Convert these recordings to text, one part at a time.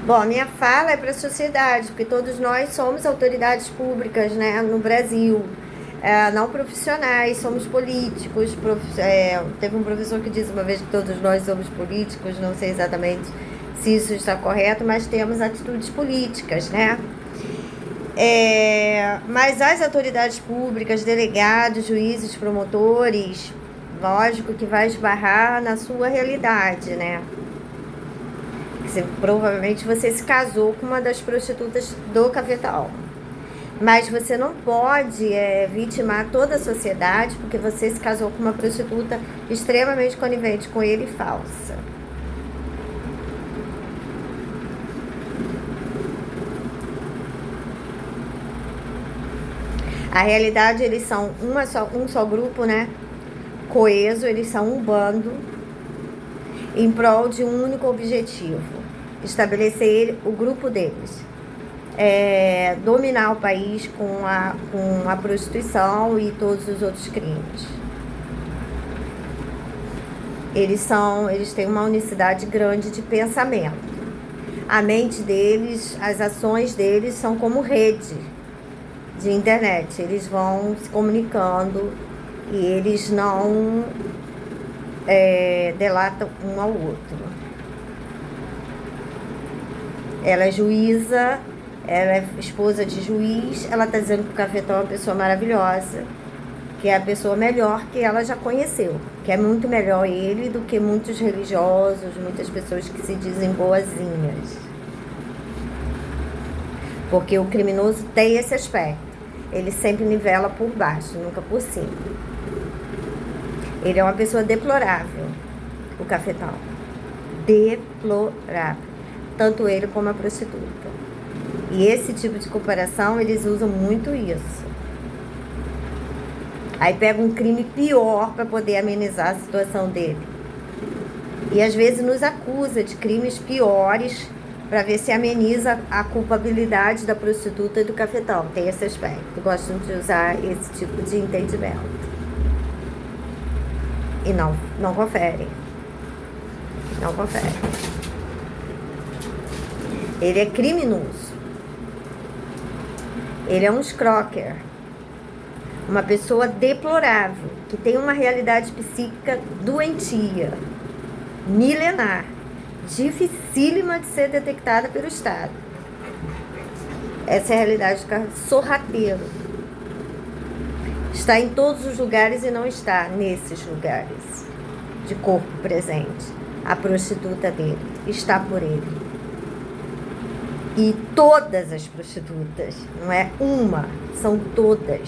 Bom, a minha fala é para a sociedade, porque todos nós somos autoridades públicas, né, no Brasil. Não profissionais, somos políticos. Teve um professor que disse uma vez que todos nós somos políticos, não sei exatamente se isso está correto, mas temos atitudes políticas, né? Mas as autoridades públicas, delegados, juízes, promotores, lógico que vai esbarrar na sua realidade, né? Provavelmente você se casou com uma das prostitutas do Cafetal. Mas você não pode vitimar toda a sociedade porque você se casou com uma prostituta extremamente conivente com ele e falsa. A realidade, eles são um só grupo, né? Coeso, eles são um bando em prol de um único objetivo: estabelecer o grupo deles. Dominar o país com a prostituição e todos os outros crimes. Eles têm uma unicidade grande de pensamento. A mente deles, as ações deles são como rede de internet. Eles vão se comunicando e eles não delatam um ao outro. Ela é juíza, ela é esposa de juiz, ela está dizendo que o Cafetão é uma pessoa maravilhosa, que é a pessoa melhor que ela já conheceu, que é muito melhor ele do que muitos religiosos, muitas pessoas que se dizem boazinhas. Porque o criminoso tem esse aspecto, ele sempre nivela por baixo, nunca por cima. Ele é uma pessoa deplorável, o Cafetão. Deplorável. Tanto ele como a prostituta. E esse tipo de comparação, eles usam muito isso. Aí pega um crime pior para poder amenizar a situação dele. E às vezes nos acusa de crimes piores para ver se ameniza a culpabilidade da prostituta e do Cafetão. Tem esse aspecto. Gostam de usar esse tipo de entendimento. E não confere. Não confere. Ele é criminoso. Ele é um scrocker. Uma pessoa deplorável, que tem uma realidade psíquica doentia, milenar, dificílima de ser detectada pelo Estado. Essa é a realidade do sorrateiro. Está em todos os lugares e não está nesses lugares de corpo presente. A prostituta dele está por ele. E todas as prostitutas, não é uma, são todas,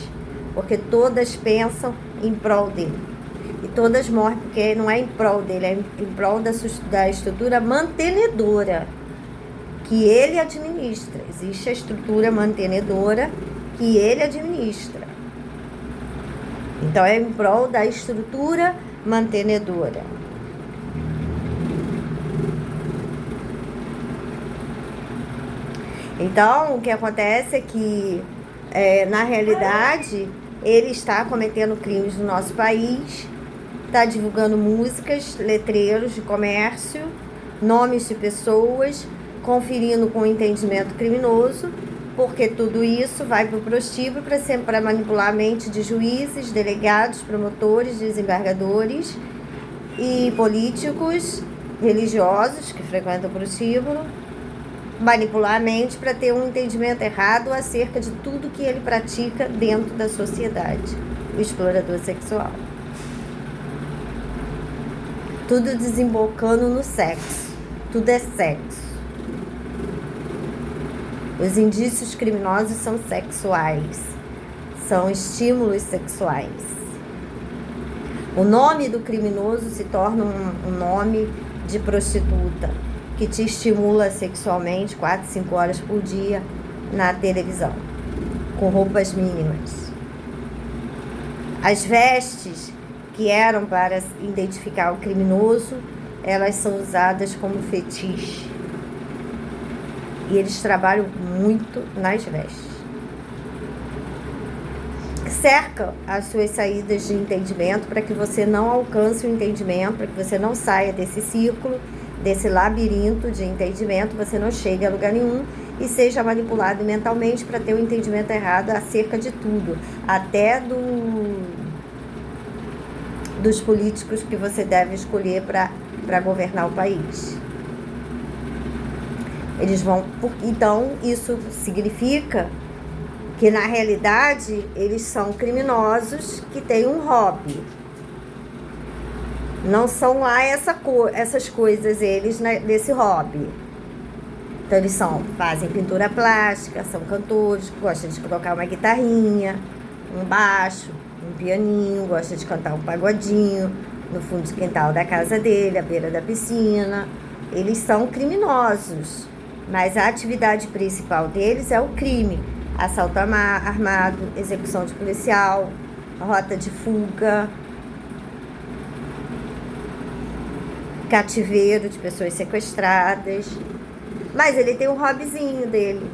porque todas pensam em prol dele. E todas morrem porque não é em prol dele, é em prol da estrutura mantenedora que ele administra. Existe a estrutura mantenedora que ele administra. Então é em prol da estrutura mantenedora. Então, o que acontece é que, na realidade, ele está cometendo crimes no nosso país, está divulgando músicas, letreiros de comércio, nomes de pessoas, conferindo com entendimento criminoso, porque tudo isso vai para o prostíbulo para manipular a mente de juízes, delegados, promotores, desembargadores e políticos religiosos que frequentam o prostíbulo, manipular a mente para ter um entendimento errado acerca de tudo que ele pratica dentro da sociedade, o explorador sexual. Tudo desembocando no sexo, tudo é sexo. Os indícios criminosos são sexuais, são estímulos sexuais. O nome do criminoso se torna um nome de prostituta, que te estimula sexualmente 4, 5 horas por dia na televisão, com roupas mínimas. As vestes que eram para identificar o criminoso, elas são usadas como fetiche. E eles trabalham muito nas vestes. Cerca as suas saídas de entendimento para que você não alcance o entendimento, para que você não saia desse círculo desse labirinto de entendimento, você não chegue a lugar nenhum e seja manipulado mentalmente para ter um entendimento errado acerca de tudo, até dos políticos que você deve escolher para governar o país. Eles vão. Então, isso significa que, na realidade, eles são criminosos que têm um hobby. Não são lá essas coisas, eles, nesse hobby. Então, eles fazem pintura plástica, são cantores, gostam de tocar uma guitarrinha, um baixo, um pianinho, gostam de cantar um pagodinho no fundo de quintal da casa dele, à beira da piscina. Eles são criminosos, mas a atividade principal deles é o crime. Assalto armado, execução de policial, rota de fuga, cativeiro de pessoas sequestradas. Mas ele tem um hobbyzinho dele.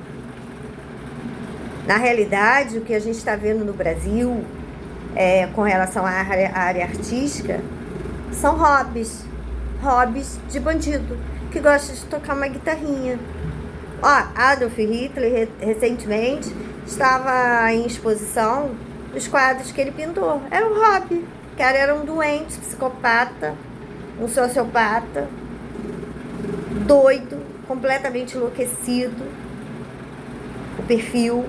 Na realidade, o que a gente está vendo no Brasil, com relação à área artística, são hobbies de bandido, que gosta de tocar uma guitarrinha. Adolf Hitler, recentemente, estava em exposição os quadros que ele pintou. Era um hobby. O cara era um doente, psicopata, um sociopata, doido, completamente enlouquecido. O perfil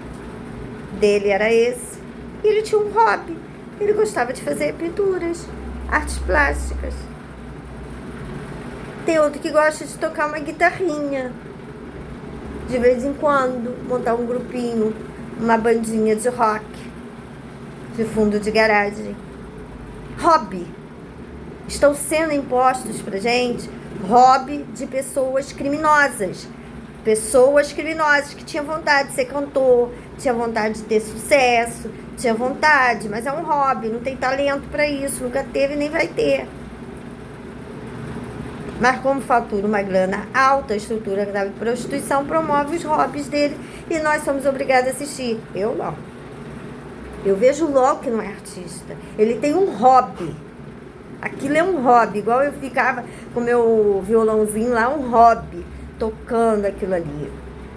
dele era esse. E ele tinha um hobby. Ele gostava de fazer pinturas, artes plásticas. Tem outro que gosta de tocar uma guitarrinha. De vez em quando, montar um grupinho, uma bandinha de rock, de fundo de garagem. Hobby. Estão sendo impostos pra gente hobby de pessoas criminosas. Pessoas criminosas que tinham vontade de ser cantor, tinha vontade de ter sucesso, tinha vontade, mas é um hobby, não tem talento para isso, nunca teve nem vai ter. Mas como fatura uma grana alta, a estrutura da prostituição promove os hobbies dele e nós somos obrigados a assistir. Eu não. Eu vejo logo que não é artista. Ele tem um hobby. Aquilo é um hobby. Igual eu ficava com meu violãozinho lá, um hobby, tocando aquilo ali.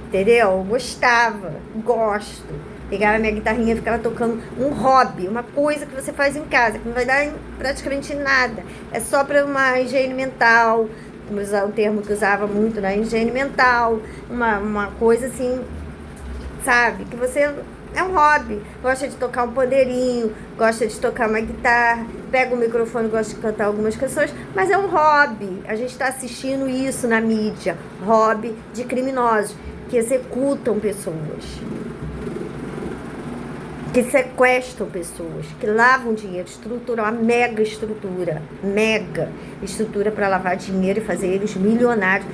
Entendeu? Eu gostava, gosto. Pegava minha guitarrinha e ficava tocando. Um hobby, uma coisa que você faz em casa, que não vai dar praticamente nada. É só para uma higiene mental, como usar um termo que usava muito na higiene mental, uma coisa assim, sabe? Que você é um hobby. Gosta de tocar um pandeirinho, gosta de tocar uma guitarra, pega o microfone, gosta de cantar algumas canções, mas é um hobby. A gente está assistindo isso na mídia. Hobby de criminosos que executam pessoas, que sequestram pessoas, que lavam dinheiro, estruturam uma mega estrutura para lavar dinheiro e fazer eles milionários.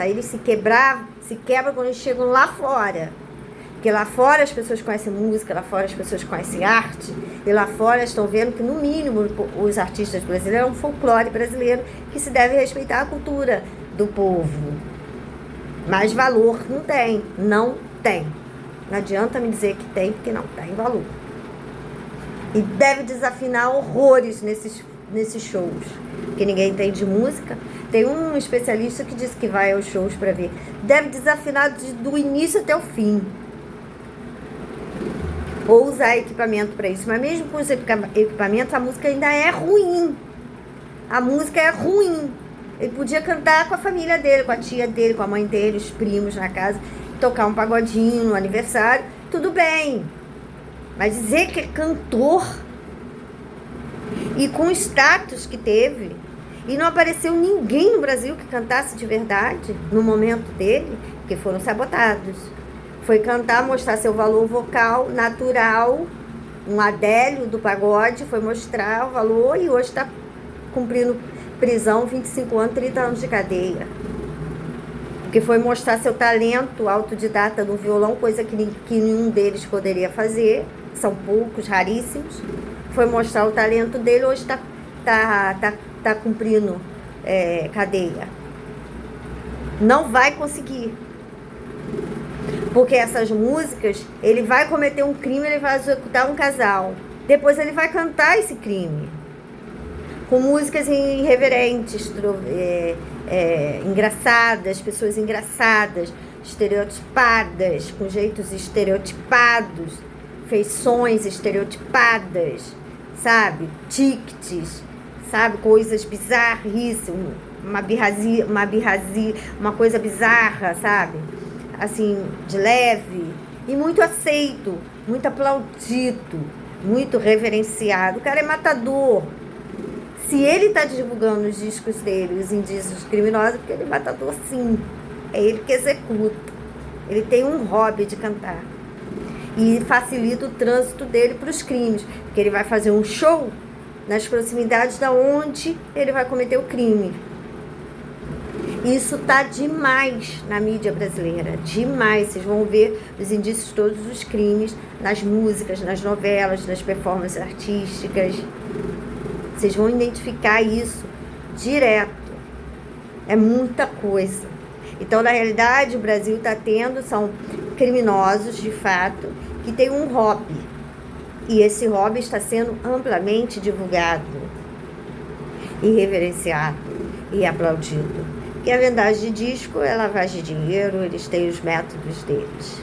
Aí eles se quebram quando eles chegam lá fora. Porque lá fora as pessoas conhecem música, lá fora as pessoas conhecem arte, e lá fora estão vendo que, no mínimo, os artistas brasileiros é um folclore brasileiro que se deve respeitar a cultura do povo. Mas valor não tem. Não adianta me dizer que tem, porque não tem valor. E deve desafinar horrores nesses shows, porque ninguém entende música. Tem um especialista que disse que vai aos shows para ver. Deve desafinar do início até o fim. Ou usar equipamento para isso. Mas mesmo com os equipamentos, a música ainda é ruim. A música é ruim. Ele podia cantar com a família dele, com a tia dele, com a mãe dele, os primos na casa, tocar um pagodinho no aniversário, tudo bem. Mas dizer que é cantor, e com o status que teve, e não apareceu ninguém no Brasil que cantasse de verdade no momento dele, porque foram sabotados. Foi cantar, mostrar seu valor vocal natural, um Adélio do pagode, foi mostrar o valor e hoje está cumprindo prisão, 25 anos, 30 anos de cadeia. Porque foi mostrar seu talento autodidata no violão, coisa que nenhum deles poderia fazer, são poucos, raríssimos. Foi mostrar o talento dele, hoje tá cumprindo cadeia. Não vai conseguir. Porque essas músicas, ele vai cometer um crime, ele vai executar um casal. Depois ele vai cantar esse crime. com músicas irreverentes, engraçadas, pessoas engraçadas, estereotipadas, com jeitos estereotipados, feições estereotipadas, sabe? Tiques, sabe? Coisas bizarríssimas, uma coisa bizarra, sabe? Assim, de leve e muito aceito, muito aplaudido, muito reverenciado. O cara é matador. Se ele está divulgando os discos dele, os indícios criminosos, porque ele é matador, sim. É ele que executa. Ele tem um hobby de cantar. E facilita o trânsito dele para os crimes. Porque ele vai fazer um show nas proximidades da onde ele vai cometer o crime. Isso tá demais na mídia brasileira. Demais. Vocês vão ver os indícios todos dos crimes nas músicas, nas novelas, nas performances artísticas. Vocês vão identificar isso direto. É muita coisa. Então, na realidade, o Brasil está tendo, são criminosos, de fato, que têm um hobby. E esse hobby está sendo amplamente divulgado, e reverenciado e aplaudido. Porque a vendagem de disco é lavagem de dinheiro, eles têm os métodos deles.